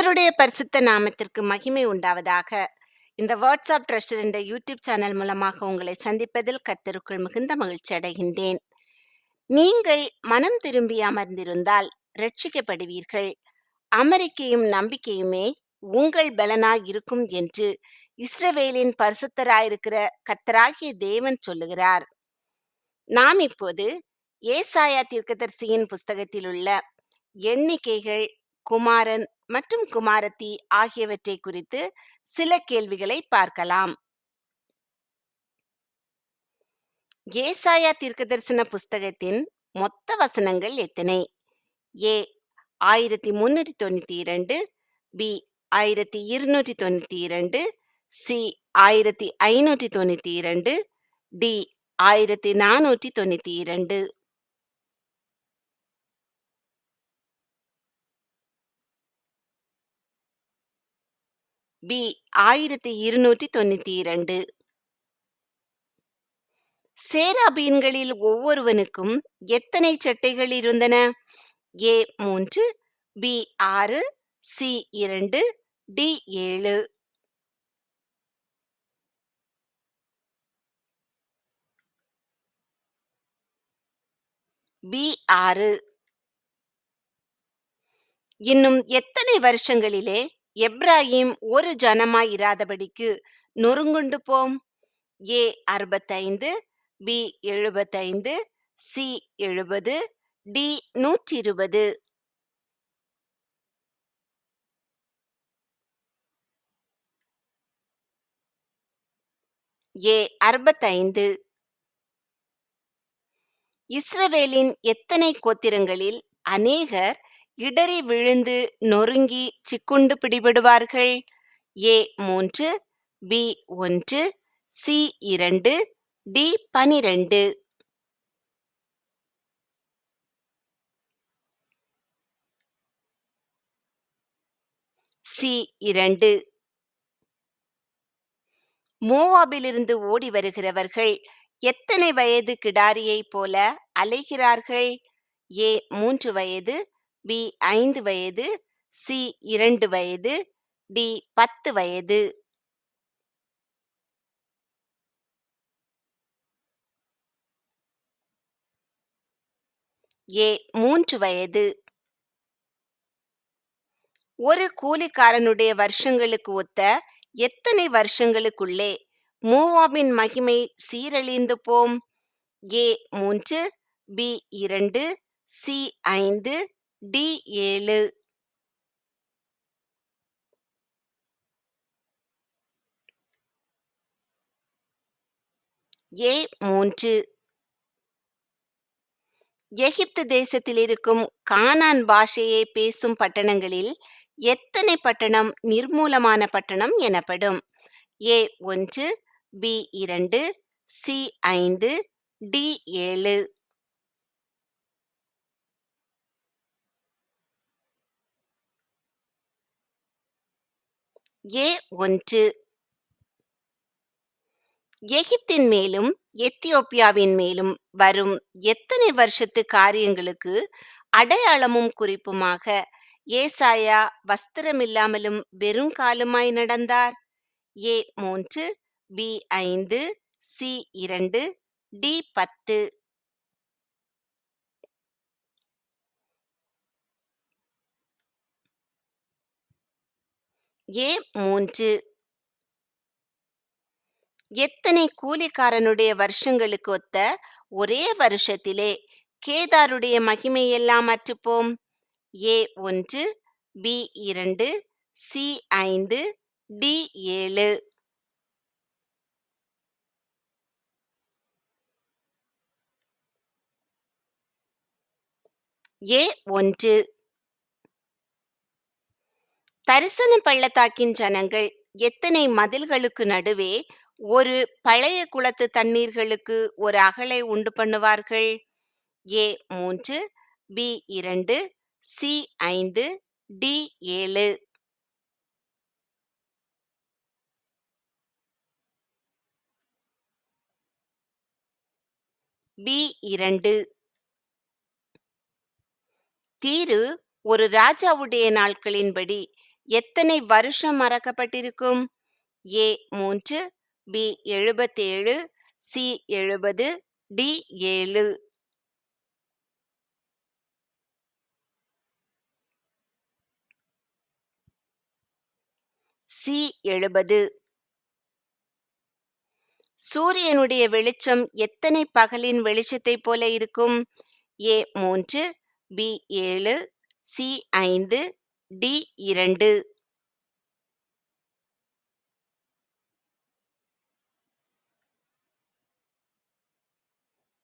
கர்த்தருடைய பரிசுத்த நாமத்திற்கு மகிமை உண்டாவதாக. இந்த வாட்ஸ்அப் ட்ரஸ்ட் என்ற யூடியூப் சேனல் மூலமாக உங்களை சந்திப்பதில் கர்த்தருக்குள் மிகுந்த மகிழ்ச்சி அடைகின்றேன். நீங்கள் மனம் திரும்பி அமர்ந்திருந்தால் ரட்சிக்கப்படுவீர்கள். அமெரிக்கையும் நம்பிக்கையுமே உங்கள் பலனாய் இருக்கும் என்று இஸ்ரவேலின் பரிசுத்தராயிருக்கிற கர்த்தராகிய தேவன் சொல்லுகிறார். நாம் இப்போது ஏசாயா தீர்க்கதரிசியின் புஸ்தகத்தில் உள்ள எண்ணிக்கைகள், குமாரன் மற்றும் குமாரத்தி ஆகியவற்றை குறித்து சில கேள்விகளை பார்க்கலாம். ஏசாயா தீர்க்கதரிசன புஸ்தகத்தின் மொத்த வசனங்கள் எத்தனை? ஏ 1392, பி 1292, சி 1592, டி 1492. பி 1292. சேராபீன்களில் ஒவ்வொருவனுக்கும் எத்தனை சட்டைகள் இருந்தன? ஏ 3, பி 6, சி 2, டி 7. பி 6. இன்னும் எத்தனை வருஷங்களிலே எப்ராயிம் ஒரு ஜனமாய் இராதபடிக்கு நொறுங்குண்டு போம்? ஏ 65, பி 75, சி 70, டி 120. ஏ 65. இஸ்ரவேலின் எத்தனை கோத்திரங்களில் அநேகர் இடறி விழுந்து நொறுங்கி சிக்குண்டு பிடிபடுவார்கள்? ஏ 3, பி 1, சி 2, டி 12. சி 2. மோவாபிலிருந்து ஓடி வருகிறவர்கள் எத்தனை வயது கிடாரியைப் போல அலைகிறார்கள்? ஏ 3 வயது, பி 5 வயது, சி 2 வயது, டி 10 வயது. ஏ 3 வயது. ஒரு கூலிக்காரனுடைய வருஷங்களுக்கு ஒத்த எத்தனை வருஷங்களுக்குள்ளே மோவாபின் மகிமை சீரழிந்து போம்? ஏ 3, பி 2, சி 5, டி 7. ஏ 3. எகிப்து தேசத்தில் இருக்கும் கானான் பாஷையை பேசும் பட்டணங்களில் எத்தனை பட்டணம் நிர்மூலமான பட்டணம் எனப்படும்? ஏ 1, பி 2, சி 5, டி 7. ஏ 1. எகிப்தின் மேலும் எத்தியோப்பியாவின் மேலும் வரும் எத்தனை வருஷத்து காரியங்களுக்கு அடையாளமும் குறிப்புமாக ஏசாயா வஸ்திரமில்லாமலும் வெறுங்காலுமாய் நடந்தார்? ஏ 3, பி 5, சி 2, டி 10. ஏ 3. எத்தனை கூலிக்காரனுடைய வருஷங்களுக்கு ஒத்த ஒரே வருஷத்திலே கேதாருடைய மகிமையெல்லாம் அற்றுப்போம்? ஏ 1, பி 2, சி 5, டி 7. ஏ 1. தரிசன பள்ளத்தாக்கின் ஜனங்கள் எத்தனை மதில்களுக்கு நடுவே ஒரு பழைய குளத்து தண்ணீர்களுக்கு ஒரு அகலை உண்டு பண்ணுவார்கள்? ஏ 3, பி 2, சி 5, டி 7. பி 2. தீரு ஒரு ராஜாவுடைய நாட்களின்படி எத்தனை வருஷம் மறக்கப்பட்டிருக்கும்? ஏ 3, பி 77, சி 70, டி 7. சி 70. சூரியனுடைய வெளிச்சம் எத்தனை பகலின் வெளிச்சத்தைப் போல இருக்கும்? ஏ 3, பி 7, சி 5, டி 2.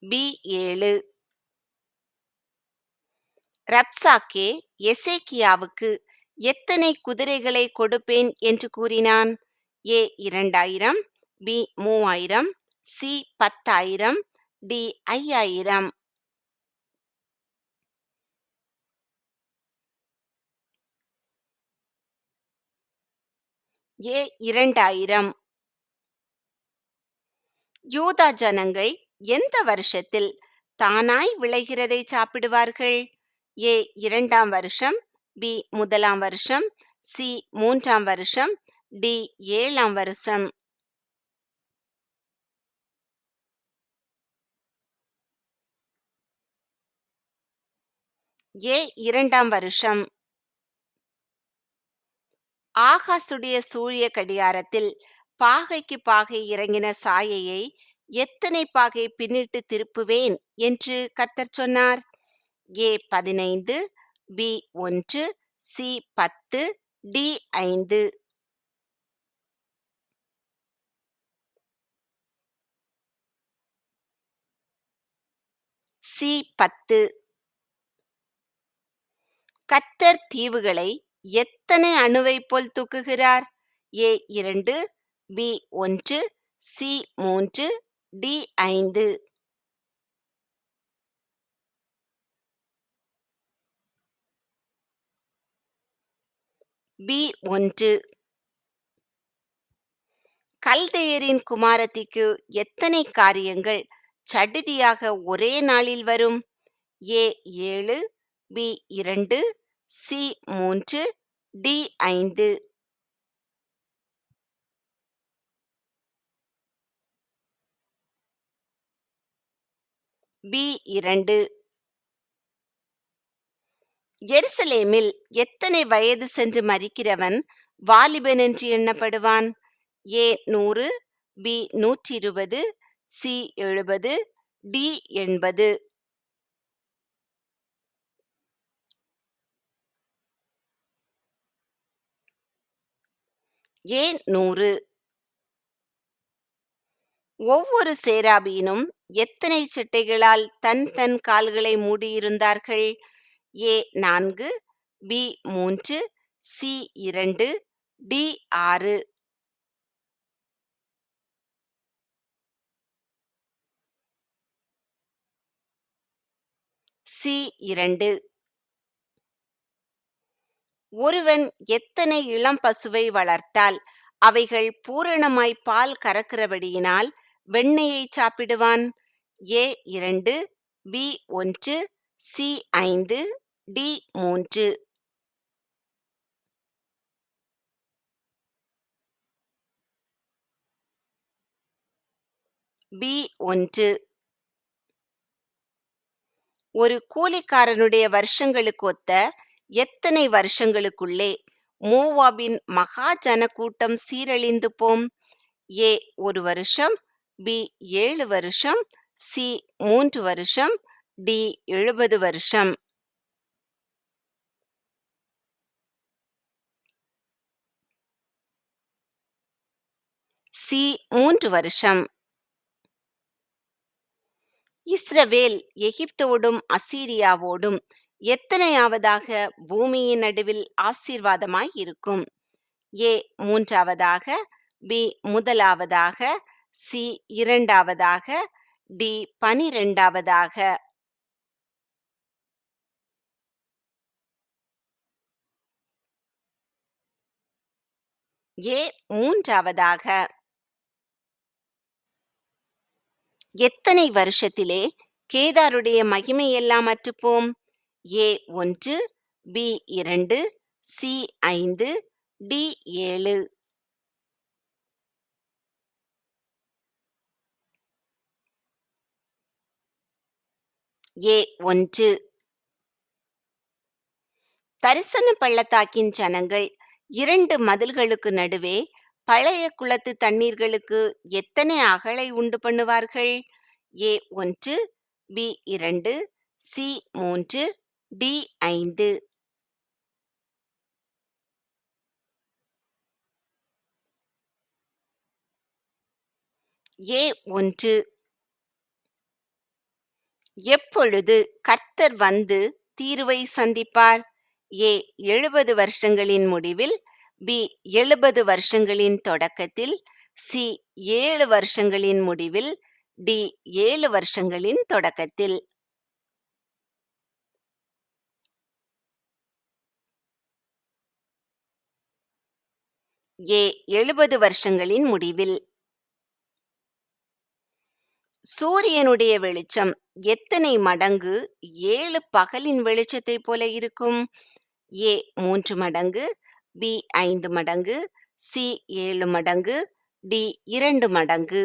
பி 7. ரப்சாக்கே எசேக்கியாவுக்கு எத்தனை குதிரைகளை கொடுப்பேன் என்று கூறினான்? ஏ 2000, பி 3000, சி 10,000, டி 5000. ஏ 2000. யூதா ஜனங்கள் எந்த வருஷத்தில் தானாய் விளைகிறதை சாப்பிடுவார்கள்? ஏ 2ஆம் வருஷம், பி 1ஆம் வருஷம், சி 3ஆம் வருஷம், டி 7ஆம் வருஷம். ஏ 2ஆம் வருஷம். ஆகாசுடைய சூரிய கடியாரத்தில் பாகைக்கு பாகை இறங்கின சாயையை எத்தனை பாகை பின்னிட்டு திருப்புவேன் என்று கர்த்தர் சொன்னார்? ஏ 15, பி 1, சி 10, டி 5. சி 10. கர்த்தர் தீவுகளை எத்தனை அணுவைப் போல் தூக்குகிறார்? ஏ 2, பி 1, சி 3, டி 5. பி 1. கல்தேயரின் குமாரத்திக்கு எத்தனை காரியங்கள் சடிதியாக ஒரே நாளில் வரும்? ஏ 7, பி 2, சி 3, டி 5. பி 2. எருசலேமில் எத்தனை வயது சென்று மரிக்கிறவன் வாலிபன் என்று எண்ணப்படுவான்? ஏ 100, பி 120, சி 70, டி 80. ஏ 100. ஒவ்வொரு சேராபீனும் எத்தனை செட்டைகளால் தன் தன் கால்களை மூடியிருந்தார்கள்? ஏ 4, பி 3, சி 2, டி 6. சி 2. ஒருவன் எத்தனை இளம் பசுவை வளர்த்தால் அவைகள் பூரணமாய் பால் கறக்கிறபடியினால் வெண்ணெயை சாப்பிடுவான்? ஏ 2, பி 1, சி 5, டி 3. பி 1. ஒரு கூலிக்காரனுடைய வருஷங்களுக்கு ஒத்த எத்தனை வருஷங்களுக்குள்ளே மோவாபின் மகா ஜனக்கூட்டம் சீரழிந்து போம்? ஏ 1 வருஷம், பி 7 வருஷம், சி 3 வருஷம், டி 70 வருஷம். சி 3 வருஷம். இஸ்ரவேல் எகிப்தோடும் அசீரியாவோடும் எத்தனையாவதாக பூமியின் நடுவில் ஆசீர்வாதமாய் இருக்கும்? ஏ 3ஆவதாக, பி 1ஆவதாக, சி 2ஆவதாக, டி 12ஆவதாக. ஏ 3ஆவதாக. எத்தனை வருஷத்திலே கேதாருடைய மகிமையெல்லாம் அற்றுப்போம்? ஏ 1, பி 2, சி 5, டி 7, ஏ 1. தரிசன பள்ளத்தாக்கின் ஜனங்கள் 2 மதில்களுக்கு நடுவே பழைய குளத்து தண்ணீர்களுக்கு எத்தனை அகழை உண்டு பண்ணுவார்கள்? ஏ 1, பி 2, சி 3, டி 5. ஏ 1. எப்பொழுது கர்த்தர் வந்து தீர்வை சந்திப்பார்? ஏ 70 வருஷங்களின் முடிவில், பி 70 வருஷங்களின் தொடக்கத்தில், சி 7 வருஷங்களின் முடிவில், டி 7 வருஷங்களின் தொடக்கத்தில். ஏ 70 வருஷங்களின் முடிவில். சூரியனுடைய வெளிச்சம் எத்தனை மடங்கு 7 பகலின் வெளிச்சத்தைப் போல இருக்கும்? ஏ 3 மடங்கு, பி 5 மடங்கு, சி 7 மடங்கு, டி 2 மடங்கு.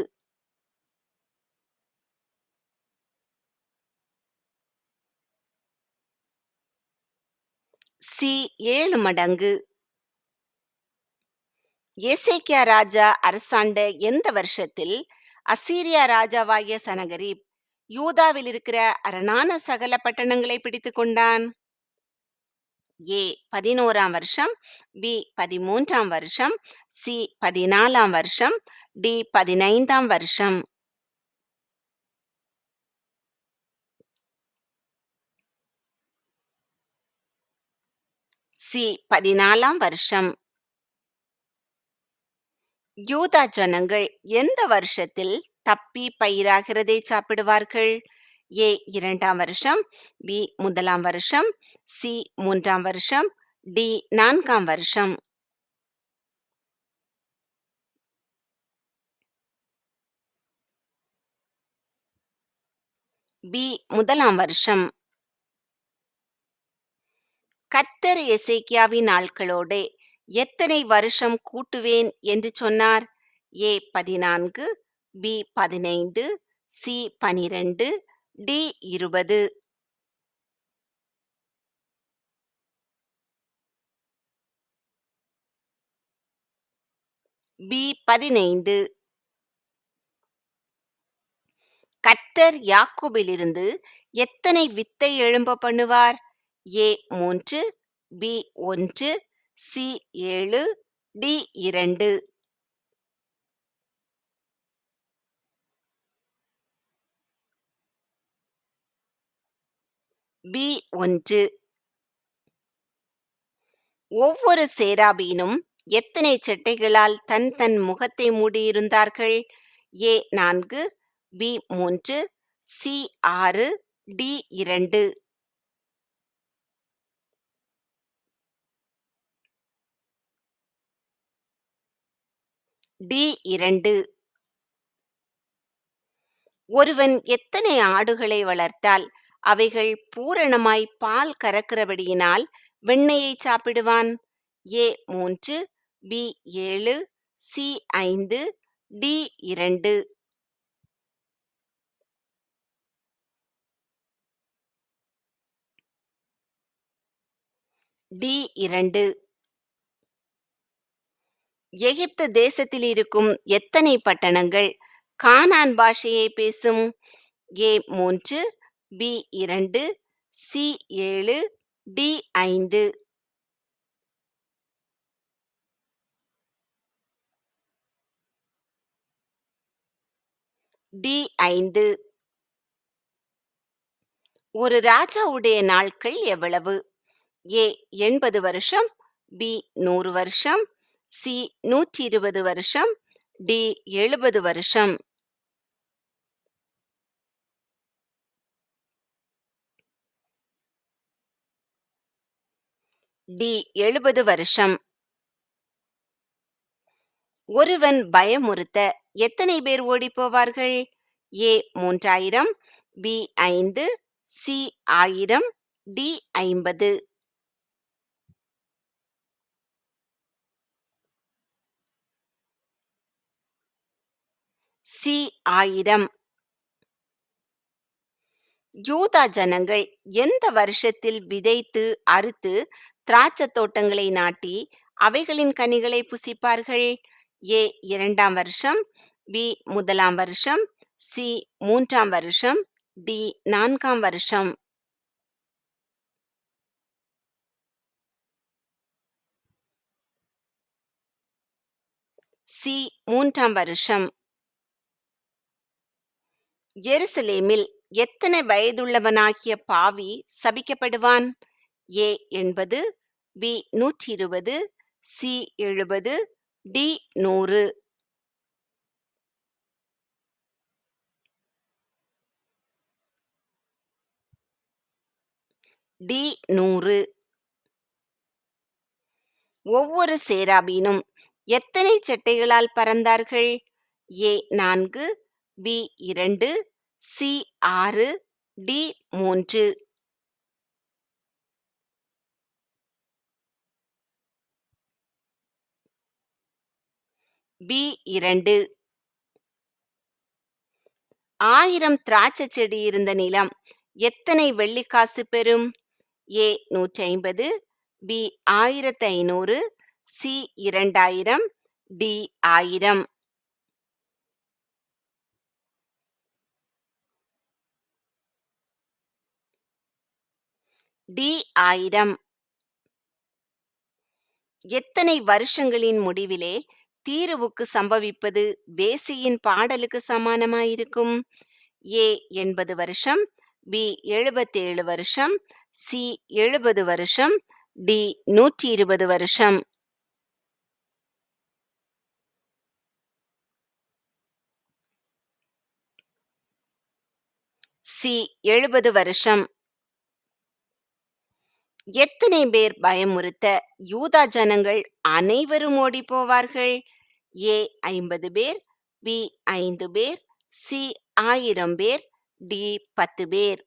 சி 7 மடங்கு. எசேக்கியா ராஜா அரசாண்ட எந்த வருஷத்தில் அசீரியா ராஜாவாகிய சனகரிப் யூதாவில் இருக்கிற அரணான சகல பட்டணங்களை பிடித்து கொண்டான்? ஏ 11ஆம் வருஷம், பி 13ஆம் வருஷம், சி 14ஆம் வருஷம், டி 15ஆம் வருஷம். சி 14ஆம் வருஷம். யூதா ஜனங்கள் எந்த வருஷத்தில் தப்பி பயிராகிறதை சாப்பிடுவார்கள்? ஏ 2ஆம் வருஷம், பி 1ஆம் வருஷம், சி 3ஆம் வருஷம், டி 4ஆம் வருஷம். பி 1ஆம் வருஷம். கர்த்தர் எசேக்கியாவின் நாட்களோடே எத்தனை வருஷம் கூட்டுவேன் என்று சொன்னார்? ஏ 14, பி 15, சி 12, டி 20. பி 15. கர்த்தர் யாக்கோபிலிருந்து எத்தனை வித்தை எழும்ப பண்ணுவார்? ஏ 3, பி 1, சி 7, டி 2. பி 1. ஒவ்வொரு சேராபீனும் எத்தனை செட்டைகளால் தன் தன் முகத்தை மூடியிருந்தார்கள்? ஏ 4, பி 3, சி 6, டி 2. டி 2. ஒருவன் எத்தனை ஆடுகளை வளர்த்தால் அவைகள் பூரணமாய் பால் கறக்கிறபடியினால் வெண்ணெயை சாப்பிடுவான்? ஏ 3, பி 7, சி 5, டி 2. டி 2. எகிப்து தேசத்தில் இருக்கும் எத்தனை பட்டணங்கள் கானான் பாஷையை பேசும்? ஏ 3, பி 2, சி 7, டி 5. டி 5. ஒரு ராஜாவுடைய நாட்கள் எவ்வளவு? ஏ 80 வருஷம், பி 100 வருஷம், சி 120 வருஷம், டி 70 வருஷம். டி 70 வருஷம். ஒருவன் பயமுறுத்த எத்தனை பேர் ஓடிப்போவார்கள்? ஏ 3000, பி 5, சி 1000, டி 50. சி 1000. யூதா ஜனங்கள் எந்த வருஷத்தில் விதைத்து அறுத்து திராட்சத் தோட்டங்களை நாட்டி அவைகளின் கனிகளை புசிப்பார்கள்? ஏ 2ஆம் வருஷம், பி 1ஆம் வருஷம், சி 3ஆம் வருஷம், டி 4ஆம் வருஷம். சி 3ஆம் வருஷம். எருசலேமில் எத்தனை வயதுள்ளவனாகிய பாவி சபிக்கப்படுவான்? ஏ 80, பி 120, சி 70, டி 100. டி 100. ஒவ்வொரு சேராபீனும் எத்தனை செட்டைகளால் பறந்தார்கள்? ஏ 4, பி 2, சி 6, டி 3. பி 2. 1000 திராட்சை செடி இருந்த நிலம் எத்தனை வெள்ளிக்காசு பெறும்? ஏ 150, பி 1500, சி 2000, டி 1000. டி 1000. எத்தனை வருஷங்களின் முடிவிலே தீருவுக்கு சம்பவிப்பது வேசியின் பாடலுக்கு சமானமாயிருக்கும்? ஏ 80 வருஷம், பி 77 வருஷம், சி 70 வருஷம், டி 120 வருஷம். சி 70 வருஷம். எத்தனை பேர் பயமுறுத்த யூதா ஜனங்கள் அனைவரும் ஓடி போவார்கள்? ஏ 50 பேர், பி 5 பேர், சி 1000 பேர், டி 10 பேர்.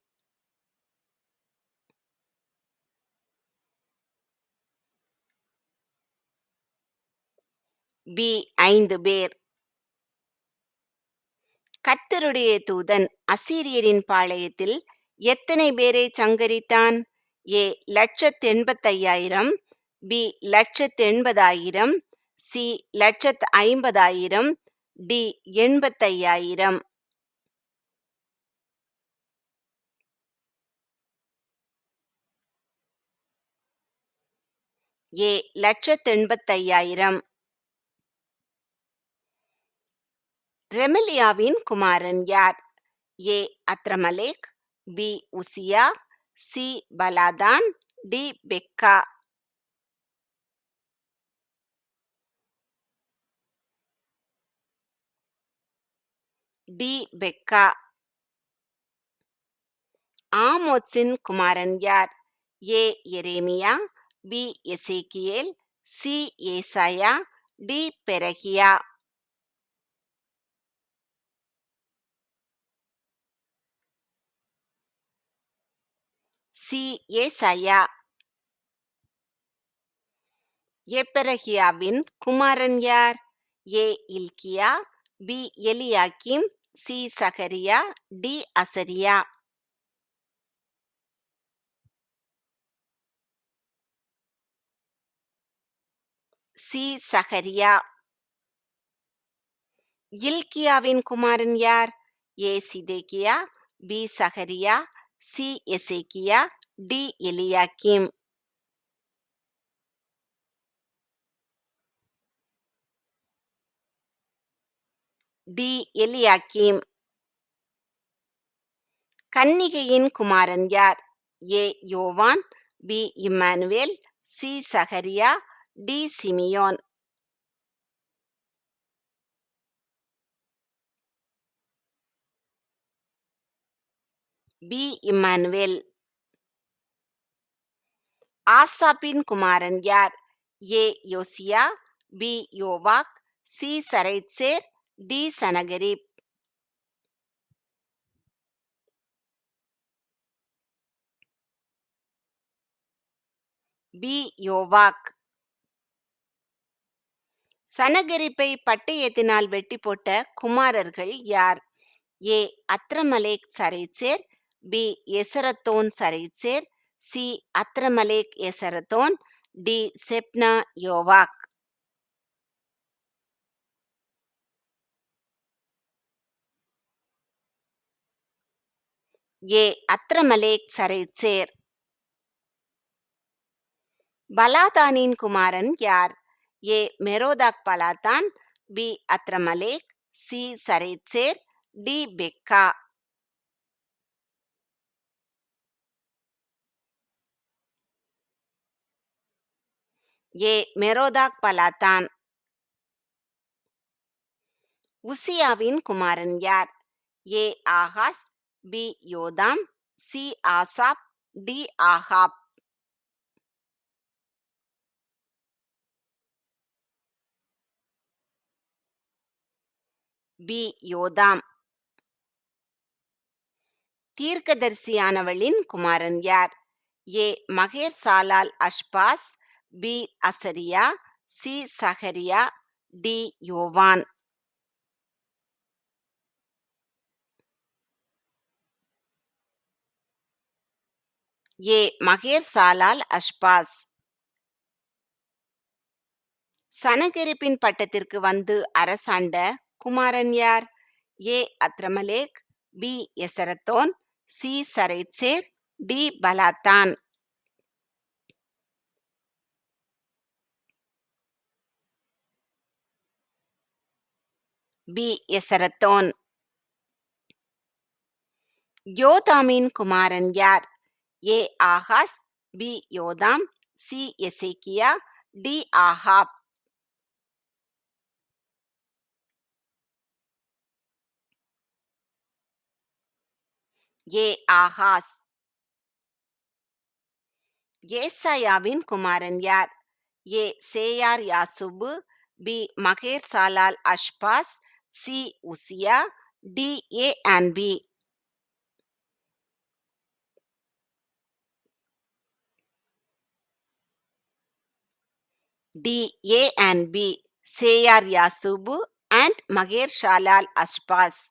பி 5 பேர். கர்த்தருடைய தூதன் அசீரியரின் பாளையத்தில் எத்தனை பேரை சங்கரித்தான்? ஏ 185,000, பி 180,000, சி 150,000, டி 85,000. ஏ 185,000. ரெமலியாவின் குமாரன் யார்? ஏ அத்ரமலேக், பி உசியா, சி பலாதான், டி பெக்கா. டி பெக்கா. ஆமோத்சின் குமாரன் யார்? ஏ எரேமியா, பி எசேக்கியேல், சி ஏசாயா, டி பெரகியா. சி ஏசாயா. எப்பெரகியாவின் குமாரன் யார்? ஏ இல்கியா, பி எலியாக்கிம், சி சகரியா, டி அசரியா. சி சகரியா. இல்கியாவின் குமாரன் யார்? ஏ சிதேக்கியா, பி சகரியா, சி எசேக்கியா, டி எலியாக்கிம். டி எலியாக்கிம். கன்னிகையின் குமாரன் யார்? ஏ யோவான், பி இம்மானுவேல், சி சகரியா, டி சிமியோன். பி இம்மானுவேல். ஆசாப்பின் குமாரன் யார்? ஏ யோசியா, பி யோவாக், சி சரைத்சேர், டி சனகரிப். பி யோவாக். சனகரிப்பை பட்டயத்தினால் வெட்டி போட்ட குமாரர்கள் யார்? ஏ. அத்ரமலேக் சரைத்சேர், பி. எசரத்தோன் சரைத்சேர், சி. அத்ரமலேக் எசரத்தோன், டி. செப்னா யோவாக். ஏ. அத்ரமலேக் சரைத்சேர். பலாதானின் குமாரன் யார்? ஏ. மெரோதாக் பலாதான், பி. அத்ரமலேக், சி. சரைத்சேர், டி. பெக்கா. ஏ. மெரோதாக் பலாதான். உசியாவின் குமாரன் யார்? ஏ. ஆகாஸ், பி. யோதாம், சி. ஆசாப், டி. ஆகாப். பி. யோதாம். தீர்க்கதரிசியானவளின் குமாரன் யார்? ஏ. மகேர் சாலால் அஷ்பாஸ், பி. அசரியா, சி. சகரியா, டி. யோவான். ஏ. மகேர் சாலால் அஷ்பாஸ். சனகெரிப்பின் பட்டத்திற்கு வந்து அரசாண்ட குமாரன் யார்? ஏ. அத்ரமலேக், பி. எசரத்தோன், சி. சரைத்சேர், டி. பலாத்தான். பி. எசரத்தோன். யோதாமின் குமாரன் யார்? ஏ. ஆகாஸ், பி. யோதாம், சி. எசேக்கியா, டி. ஆகாப். ஏ. ஆகாஸ். ஏசாயாவின் குமாரன் யார்? ஏ. சேயார் யாசுபு, பி. மகேர் சாலால் அஷ்பாஸ், சி. உசியா, D. A and B. D. A and B. சேயார் யாசுபு அண்ட் மகேர் ஷாலால் அஷ்பாஸ்.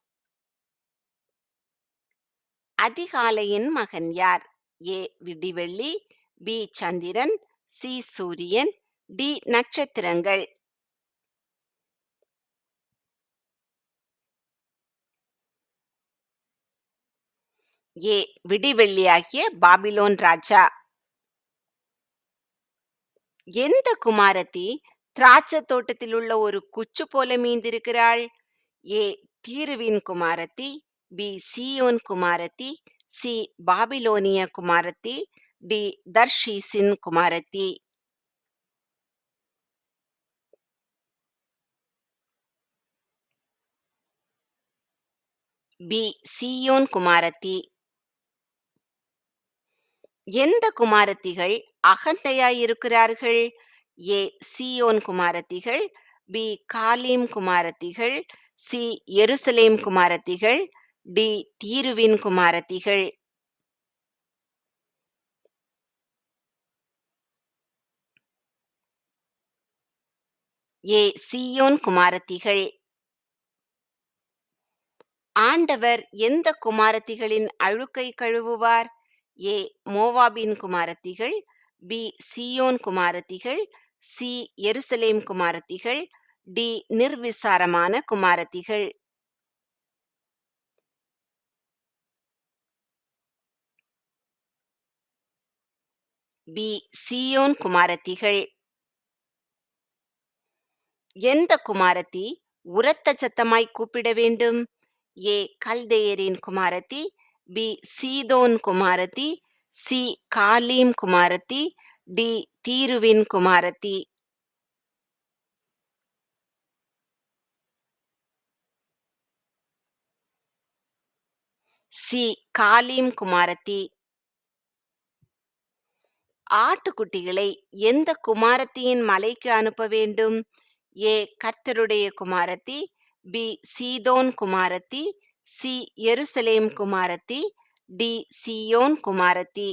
அதிகாலையின் மகன் யார்? ஏ. விடிவெள்ளி, பி. சந்திரன், சி. சூரியன், டி. நட்சத்திரங்கள். ஏ. விடிவெள்ளியாகிய பாபிலோன் ராஜா. எந்த குமாரத்தி திராட்சை தோட்டத்தில் உள்ள ஒரு குச்சு போல மீந்திருக்கிறாள்? ஏ. தீருவின் குமாரத்தி, பி. சீயோன் குமாரத்தி, சி. பாபிலோனிய குமாரத்தி, டி. தர்ஷீசின் குமாரத்தி. பி. சீயோன் குமாரத்தி. எந்த குமாரத்திகள் அகந்தையாயிருக்கிறார்கள்? ஏ. சீயோன் குமாரத்திகள், பி. காலீம் குமாரத்திகள், சி. எருசலேம் குமாரத்திகள், டி. தீருவின் குமாரத்திகள். ஏ. சீயோன் குமாரத்திகள். ஆண்டவர் எந்த குமாரத்திகளின் அழுக்கை கழுவுவார்? ஏ. மோவாபின் குமாரத்திகள், பி. சீயோன் குமாரத்திகள், சி. எருசலேம் குமாரத்திகள், டி. நிர்விசாரமான குமாரத்திகள். பி. சீயோன் குமாரத்திகள். எந்த குமாரத்தி உரத்த சத்தமாய் கூப்பிட வேண்டும்? ஏ. கல்தேயரின் குமாரத்தி, பி. சீதோன் குமாரத்தி, சி. காலீம் குமாரத்தி, டி. தீருவின் குமாரத்தி. சி. காலீம் குமாரத்தி. ஆட்டுக்குட்டிகளை எந்த குமாரத்தியின் மலைக்கு அனுப்ப வேண்டும்? ஏ. கர்த்தருடைய குமாரத்தி, பி. சீதோன் குமாரத்தி, சி. எருசலேம் குமாரத்தி, டி. சீயோன் குமாரத்தி.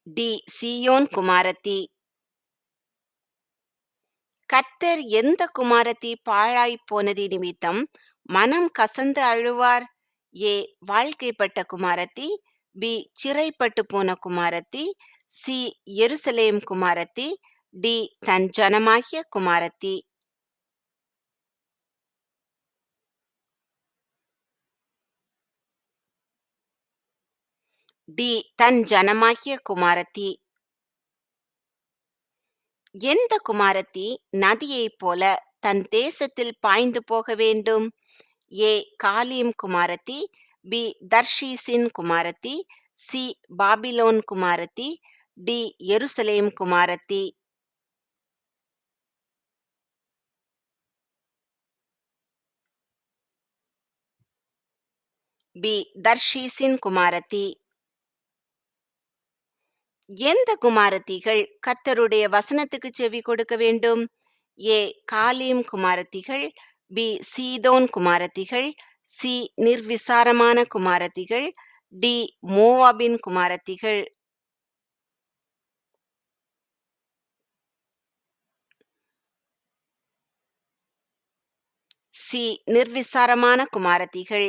டி. சீயோன் குமாரத்தி. கர்த்தர் எந்த குமாரத்தி பாழாய்ப் போனது நிமித்தம் மனம் கசந்து அழுவார்? ஏ. வாழ்க்கைப்பட்ட குமாரத்தி. பி. சிறைப்பட்டு போன குமாரத்தி. சி. எருசலேம் குமாரத்தி. டி. தன் ஜனமாகிய குமாரத்தி. டி. தன் ஜனமாகிய குமாரத்தி. எந்த குமாரத்தி நதியைப் போல தன் தேசத்தில் பாய்ந்து போக வேண்டும்? ஏ. காலீம் குமாரத்தி. பி. தர்ஷீசின் குமாரத்தி. சி. பாபிலோன் குமாரத்தி. டி. எருசலேம் குமாரத்தி. பி. தர்ஷீசின் குமாரத்தி. எந்த குமாரத்திகள் கர்த்தருடைய வசனத்துக்கு செவி கொடுக்க வேண்டும்? ஏ. காலீம் குமாரத்திகள். பி. சீதோன் குமாரத்திகள். சி. நிர்விசாரமான குமாரத்திகள். டி. மோவாபின் குமாரத்திகள். சி. நிர்விசாரமான குமாரத்திகள்.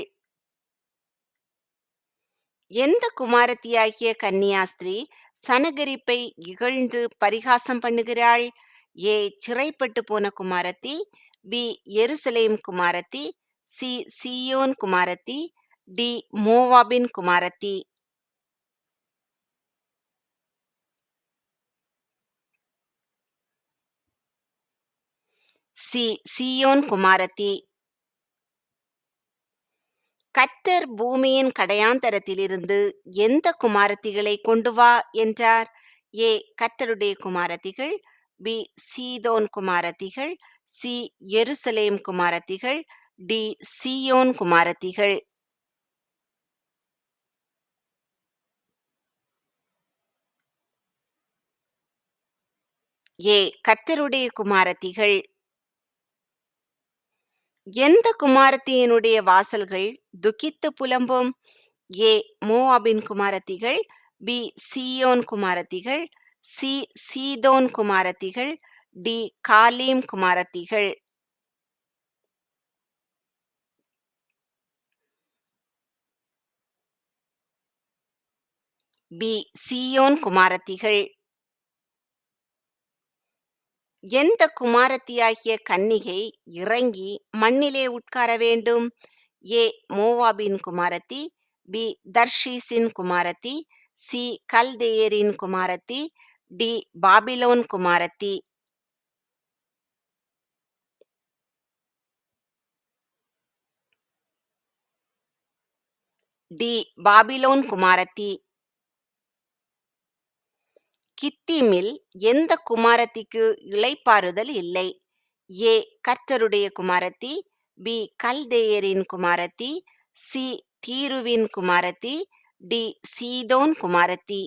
எந்த குமாரத்தியாகிய கன்னியாஸ்திரீ சனகரிப்பை இகழ்ந்து பரிகாசம் பண்ணுகிறாள்? ஏ. சிறைப்பட்டு போன குமாரத்தி. பி. எருசலேம் குமாரத்தி. சி. சீயோன் குமாரத்தி. டி. மோவாபின் குமாரத்தி. சி. சீயோன் குமாரத்தி. கர்த்தர் பூமியின் கடையாந்தரத்திலிருந்து எந்த குமாரத்திகளை கொண்டு வா என்றார்? ஏ. கர்த்தருடைய குமாரத்திகள். பி. சீதோன் குமாரத்திகள். சி. எருசலேம் குமாரத்திகள். டி. சீயோன் குமாரத்திகள். ஏ. கர்த்தருடைய குமாரத்திகள். எந்த குமாரத்தியினுடைய வாசல்கள் துக்கித்து புலம்பும்? ஏ. மோவாபின் குமாரத்திகள். பி. சீயோன் குமாரத்திகள். சி. சீதோன் குமாரத்திகள். டி. காலீம் குமாரத்திகள். பி. சீயோன் குமாரத்திகள். எந்த குமாரத்தியாகிய கன்னிகை இறங்கி மண்ணிலே உட்கார வேண்டும்? ஏ. மோவாபின் குமாரத்தி. பி. தர்ஷீசின் குமாரத்தி. சி. கல்தேயரின் குமாரத்தி. டி. பாபிலோன் குமாரத்தி. டி. பாபிலோன் குமாரத்தி. கித்தீமில் எந்த குமாரத்திக்கு இளைப்பாறுதல் இல்லை? ஏ. கர்த்தருடைய குமாரத்தி. பி. கல்தேயரின் குமாரத்தி. சி. தீருவின் குமாரத்தி. டி. சீதோன் குமாரத்தி.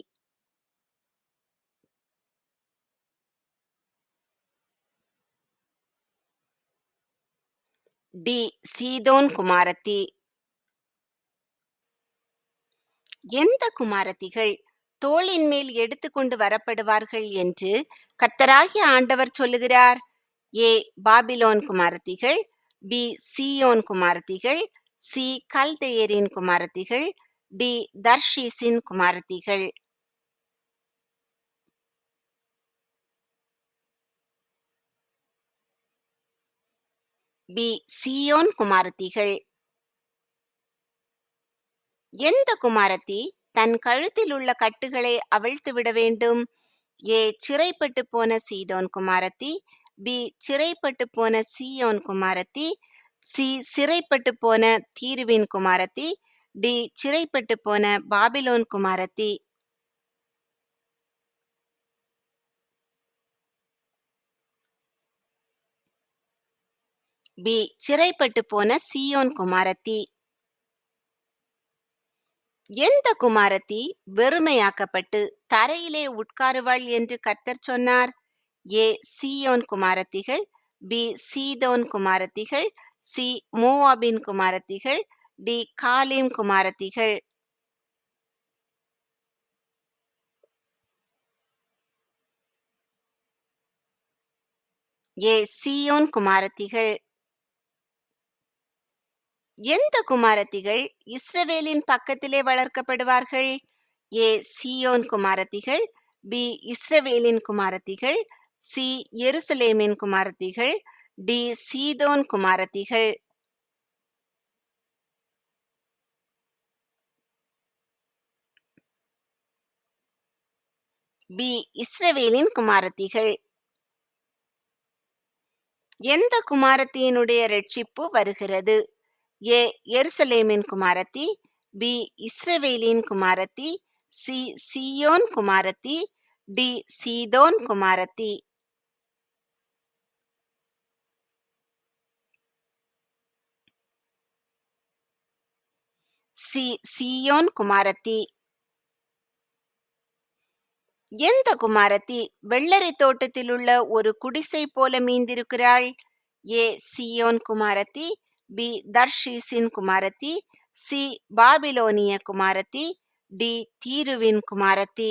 டி. சீதோன் குமாரத்தி. எந்த குமாரத்திகள் தோளின் மேல் எடுத்துக்கொண்டு வரப்படுவார்கள் என்று கர்த்தராகிய ஆண்டவர் சொல்லுகிறார்? ஏ. பாபிலோன் குமாரத்திகள். பி. சீயோன் குமாரத்திகள். சி. கல்தேயரின் குமாரத்திகள். டி. தர்ஷீசின் குமாரத்திகள். பி. சீயோன் குமாரத்திகள். எந்த குமாரத்தி தன் கழுத்தில் உள்ள கட்டுகளை அவிழ்த்து விட வேண்டும்? ஏ. சிறைப்பட்டு போன சீதோன் குமாரத்தி. பி. சிறைப்பட்டு போன சீயோன் குமாரத்தி. சி. சிறைப்பட்டு போன தீருவின் குமாரத்தி. டி. சிறைப்பட்டு போன பாபிலோன் குமாரத்தி. பி. சிறைப்பட்டு போன சீயோன் குமாரத்தி. எந்த குமாரத்தி வெறுமையாக்கப்பட்டு தரையிலே உட்காருவாள் என்று கர்த்தர் சொன்னார்? ஏ. சீயோன் குமாரத்திகள். பி. சீதோன் குமாரத்திகள். சி. மோவாபின் குமாரத்திகள். டி. காலீம் குமாரத்திகள். ஏ சீயோன் குமாரத்திகள். எந்த குமாரத்திகள் இஸ்ரவேலின் பக்கத்திலே வளர்க்கப்படுவார்கள்? ஏ சீயோன் குமாரத்திகள், பி இஸ்ரவேலின் குமாரத்திகள், சி எருசலேமின் குமாரத்திகள், டி சீதோன் குமாரத்திகள். பி இஸ்ரவேலின் குமாரத்திகள். எந்த குமாரத்தியினுடைய இரட்சிப்பு வருகிறது? ஏ எருசலேமின் குமாரத்தி, பி இஸ்ரவேலின் குமாரத்தி, சி சீயோன் குமாரத்தி, டி சீதோன் குமாரத்தி. சி சீயோன் குமாரத்தி. எந்த குமாரத்தி வெள்ளரி தோட்டத்திலுள்ள ஒரு குடிசை போல மீந்திருக்கிறாள்? ஏ சீயோன் குமாரத்தி, பி தர்ஷீஸின் குமாரத்தி, சி பாபிலோனிய குமாரத்தி, டி தீருவின் குமாரத்தி.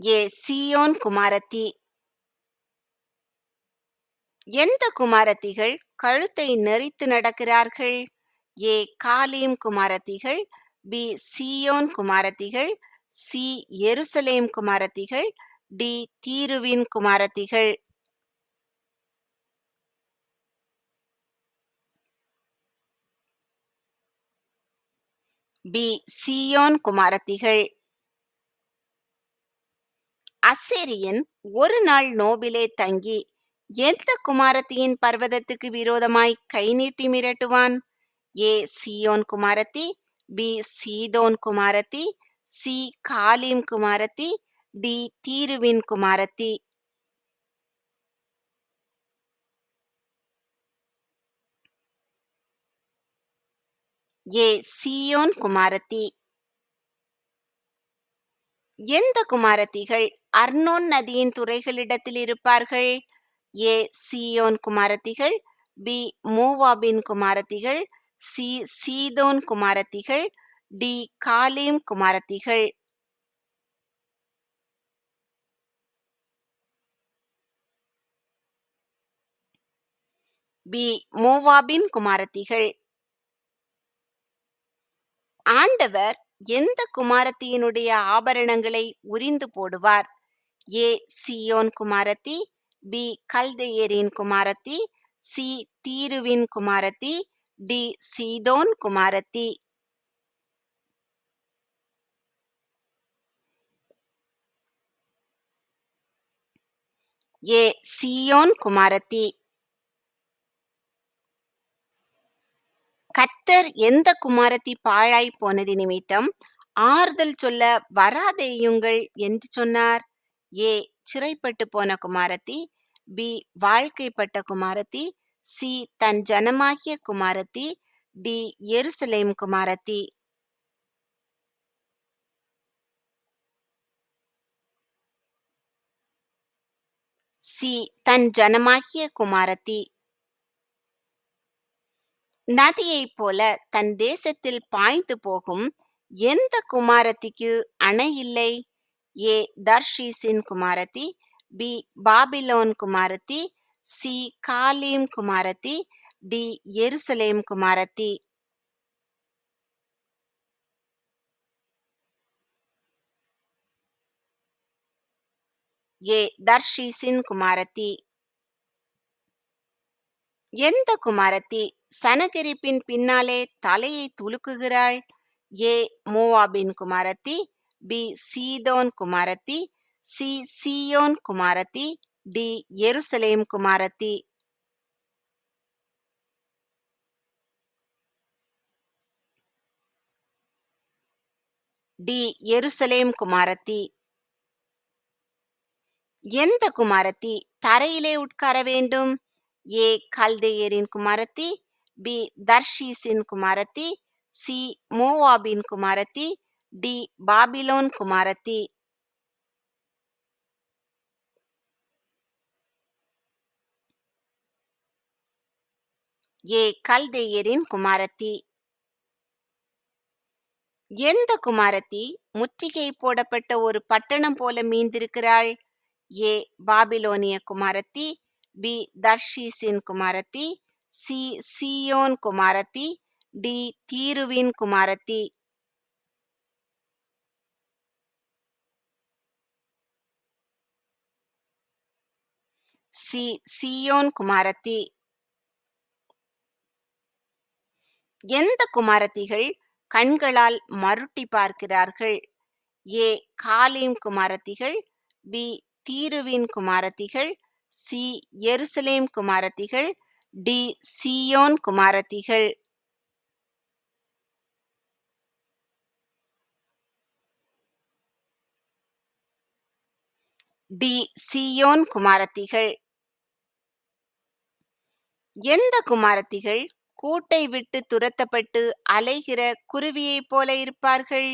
ஏ சீயோன் குமாரத்தி. எந்த குமாரத்திகள் கழுத்தை நெறித்து நடக்கிறார்கள்? ஏ காலீம் குமாரத்திகள், பி சீயோன் குமாரத்திகள், சி எருசலேம் குமாரத்திகள், டி தீருவின் குமாரத்திகள். பி சீயோன் குமாரத்திகள். அசேரியன் ஒரு நாள் நோபிலே தங்கி எந்த குமாரத்தியின் பர்வதத்துக்கு விரோதமாய் கை நீட்டி மிரட்டுவான்? ஏ சீயோன் குமாரத்தி, பி சீதோன் குமாரத்தி, சி காலீம் குமாரத்தி, டி தீருவின் குமாரத்தி. ஏ சீயோன் குமாரத்தி. எந்த குமாரத்திகள் அர்னோன் நதியின் துறைகளிடத்தில் இருப்பார்கள்? ஏ சீயோன் குமாரத்திகள், பி மோவாபின் குமாரத்திகள், சி சீதோன் குமாரத்திகள், டி காலீம் குமாரத்திகள். பி மோவாபின் குமாரத்திகள். ஆண்டவர் எந்த குமாரத்தியினுடைய ஆபரணங்களை உரிந்து போடுவார்? ஏ சீயோன் குமாரத்தி, பி கல்தேயரின் குமாரத்தி, சி தீருவின் குமாரத்தி, டி சீதோன் குமாரத்தி. ஏ சீயோன் குமாரத்தி. கர்த்தர் எந்த குமாரத்தி பாழாய் போனது நிமித்தம் ஆறுதல் சொல்ல வராதேயுங்கள் என்று சொன்னார்? ஏ சிறைப்பட்டு போன குமாரத்தி, பி வாழ்க்கைப்பட்ட குமாரத்தி, சி தன் ஜனமாகிய குமாரத்தி, டி எருசலேம் குமாரத்தி. சி தன் ஜனமாகிய குமாரத்தி. நதியைப் போல தன் தேசத்தில் பாய்ந்து போகும் எந்த குமாரத்திக்கு அணை இல்லை? ஏ தர்ஷீஸின் குமாரத்தி, பி பாபிலோன் குமாரத்தி, சி காலீம் குமாரத்தி, டி எருசலேம் குமாரத்தி. ஏ தர்ஷீஸின் குமாரத்தி. எந்த குமாரத்தி சனகரிப்பின் பின்னாலே தலையை துலுக்குகிறாள்? ஏ மோவாபின் குமாரத்தி, பி சீதோன் குமாரத்தி, சி சீயோன் குமாரத்தி, டி எருசலேம் குமாரத்தி. டி எருசலேம் குமாரத்தி. எந்த குமாரத்தி தரையிலே உட்கார வேண்டும்? ஏ கல்தேயரின் குமாரத்தி, பி தர்ஷீஸின் குமாரத்தி, சி மோவாபின் குமாரத்தி, டி பாபிலோன் குமாரத்தி. ஏ கல்தேயரின் குமாரத்தி. எந்த குமாரத்தி முற்றுகை போடப்பட்ட ஒரு பட்டணம் போல மீந்திருக்கிறாள்? ஏ பாபிலோனிய குமாரத்தி, பி தர்ஷீஸின் குமாரத்தி, சி சீயோன் குமாரத்தி, டி தீருவின் குமாரத்தி. சி சீயோன் குமாரத்தி. எந்த குமாரத்திகள் கண்களால் மருட்டி பார்க்கிறார்கள்? ஏ காலீம் குமாரத்திகள், பி தீருவின் குமாரத்திகள், சி எருசலேம் குமாரத்திகள், டி சீயோன் குமாரத்திகள். டி சீயோன் குமாரத்திகள். எந்த குமாரத்திகள் கூட்டை விட்டு துரத்தப்பட்டு அலைகிற குருவியைப் போல இருப்பார்கள்?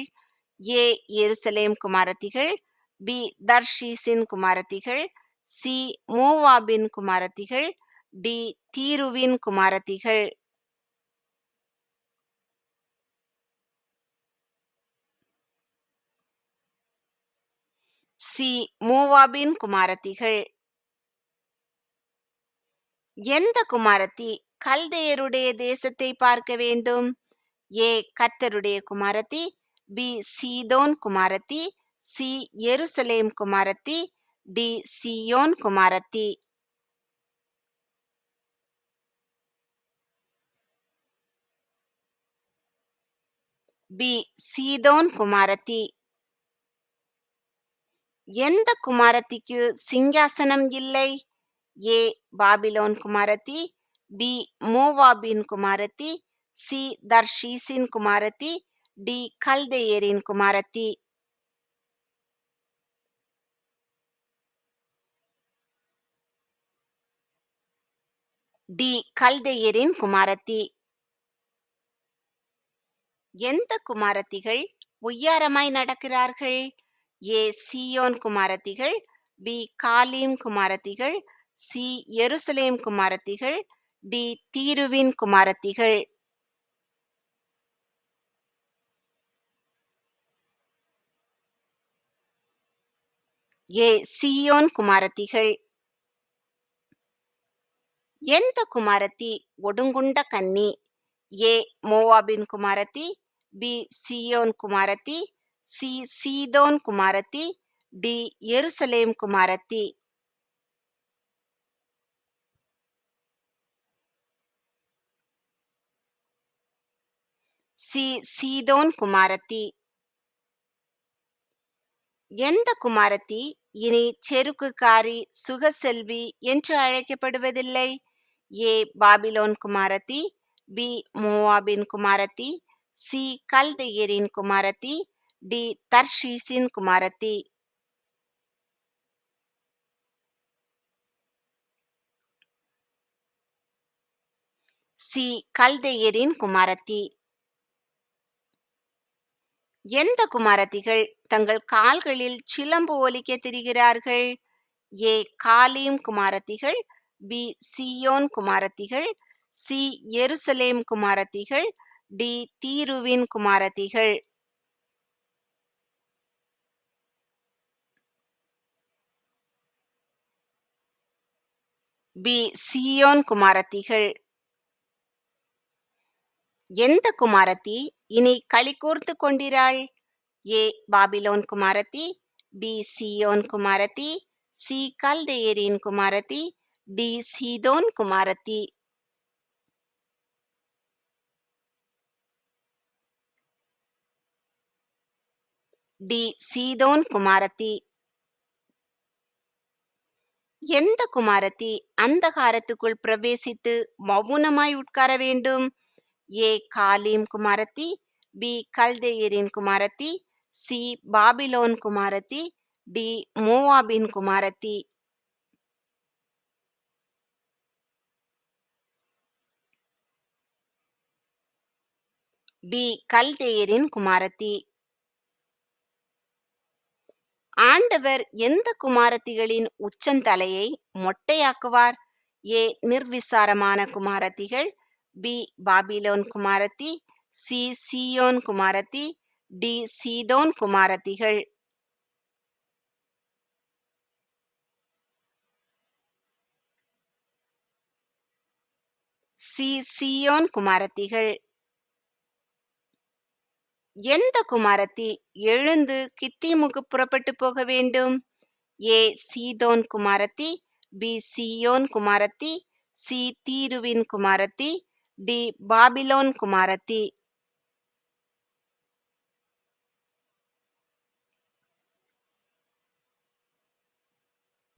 ஏ எருசலேம் குமாரத்திகள், பி தர்ஷீஸின் குமாரத்திகள், சி மோவாபின் குமாரத்திகள், டி தீருவின் குமாரத்திகள். சி மோவாபின் குமாரத்திகள். எந்த குமாரத்தி கல்தையருடைய தேசத்தை பார்க்க வேண்டும்? ஏ கர்த்தருடைய குமாரத்தி, பி சீதோன் குமாரத்தி, சி எருசலேம் குமாரத்தி, டி சீயோன் குமாரத்தி. பி சீதோன் குமாரத்தி. எந்த குமாரத்திக்கு சிங்காசனம் இல்லை? ஏ பாபிலோன் குமாரத்தி, பி மோவாபின் குமாரத்தி, சி தர்ஷீஸின் குமாரத்தி, டி கல்தேயரின் குமாரத்தி. டி கல்தேயரின் குமாரத்தி. எந்த குமாரத்திகள் ஒய்யாரமாய் நடக்கிறார்கள்? ஏ சீயோன் குமாரத்திகள், பி காலீம் குமாரத்திகள், சி எருசலேம் குமாரத்திகள், டி தீருவின் குமாரத்திகள். ஏ சீயோன் குமாரத்திகள். எந்த குமாரத்தி ஒடுங்குண்ட கன்னி? ஏ மோவாபின் குமாரத்தி, பி சீயோன் குமாரத்தி, சி சீதோன் குமாரத்தி, டி எருசலேம் குமாரத்தி. சி சீதோன் குமாரத்தி. எந்த குமாரத்தி இனி செருக்குக்காரி சுகசெல்வி என்று அழைக்கப்படுவதில்லை? ஏ பாபிலோன் குமாரத்தி, பி மோவாபின் குமாரத்தி, சி கல்தேயரின் குமாரத்தி, டி தர்ஷீஸின் குமாரத்தி. சி கல்தேயரின் குமாரத்தி. எந்த குமாரத்திகள் தங்கள் கால்களில் சிலம்பு ஒலிக்க திரிகிறார்கள்? ஏ காலீம் குமாரத்திகள், பி சீயோன் குமாரத்திகள், சி எருசலேம் குமாரத்திகள், டி தீருவின் குமாரத்திகள். பி சீயோன் குமாரத்திகள். எந்த குமாரத்தி இனி களிகூர்த்து கொண்டிராள்? ஏ பாபிலோன் குமாரத்தி, பி சீயோன் குமாரத்தி, சி கல்தேயரின் குமாரத்தி, டி சீதோன் குமாரத்தி. டி சீதோன் குமாரத்தி. எந்த குமாரத்தி அந்தகாரத்துக்குள் பிரவேசித்து மௌனமாய் உட்கார வேண்டும்? ஏ காலீம் குமாரத்தி, பி கல்தேயரின் குமாரத்தி, சி பாபிலோன் குமாரத்தி, டி மோவாபின் குமாரத்தி. பி கல்தேயரின் குமாரத்தி. ஆண்டவர் எந்த குமாரத்திகளின் உச்சந்தலையை மொட்டையாக்குவார்? ஏ நிர்விசாரமான குமாரத்திகள், பி பாபிலோன் குமாரத்தி, சி சீயோன் குமாரத்தி, டி. சீதோன் குமாரத்திகள். சி. சீயோன் குமாரத்திகள். எந்த குமாரத்தி எழுந்து கித்தீமுக்கு புறப்பட்டு போக வேண்டும்? ஏ. சீதோன் குமாரத்தி, பி. சீயோன் குமாரத்தி, சி. தீருவின் குமாரத்தி, டி. பாபிலோன் குமாரத்தி.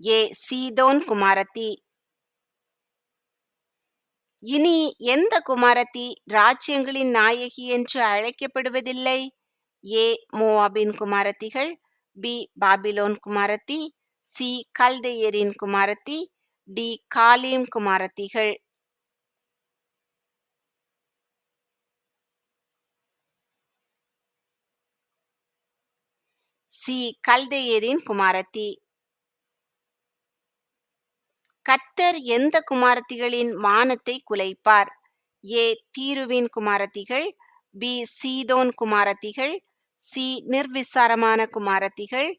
ஏ. சீதோன் குமாரத்தி. இனி எந்த குமாரத்தி ராஜ்யங்களின் நாயகி என்று அழைக்கப்படுவதில்லை? ஏ. மோவாபின் குமாரத்திகள், பி. பாபிலோன் குமாரத்தி, சி. கல்தேயரின் குமாரத்தி, டி. காலீம் குமாரத்திகள். சி. கல்தேயரின் குமாரத்தி. கர்த்தர் எந்த குமாரத்திகளின் மானத்தை குலைப்பார்? ஏ. தீருவின் குமாரத்திகள், பி. சீதோன் குமாரத்திகள், சி. நிர்விசாரமான குமாரத்திகள்,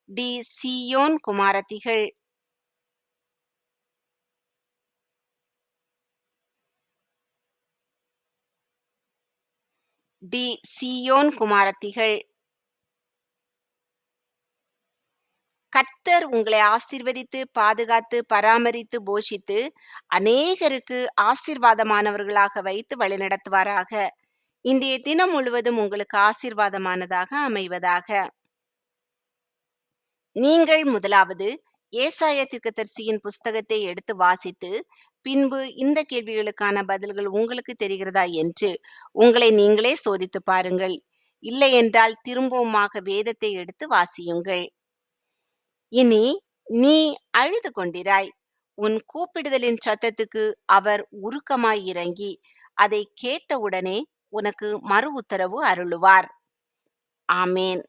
டி. சீயோன் குமாரத்திகள். டி. சீயோன் குமாரத்திகள். கர்த்தர் உங்களை ஆசீர்வதித்து பாதுகாத்து பராமரித்து போஷித்து அநேகருக்கு ஆசீர்வாதமானவர்களாக வைத்து வழிநடத்துவாராக. இன்றைய தினம் முழுவதும் உங்களுக்கு ஆசீர்வாதமானதாக அமைவதாக. நீங்கள் முதலாவது ஏசாயா தீர்க்கதரிசியின் புஸ்தகத்தை எடுத்து வாசித்து பின்பு இந்த கேள்விகளுக்கான பதில்கள் உங்களுக்கு தெரிகிறதா என்று உங்களை நீங்களே சோதித்து பாருங்கள். இல்லை என்றால் திரும்பவுமாக வேதத்தை எடுத்து வாசியுங்கள். இனி நீ அழுது கொண்டிராய். உன் கூப்பிடுதலின் சத்தத்துக்கு அவர் உருக்கமாய் இறங்கி அதை கேட்டவுடனே உனக்கு மறு உத்தரவு அருளுவார். ஆமேன்.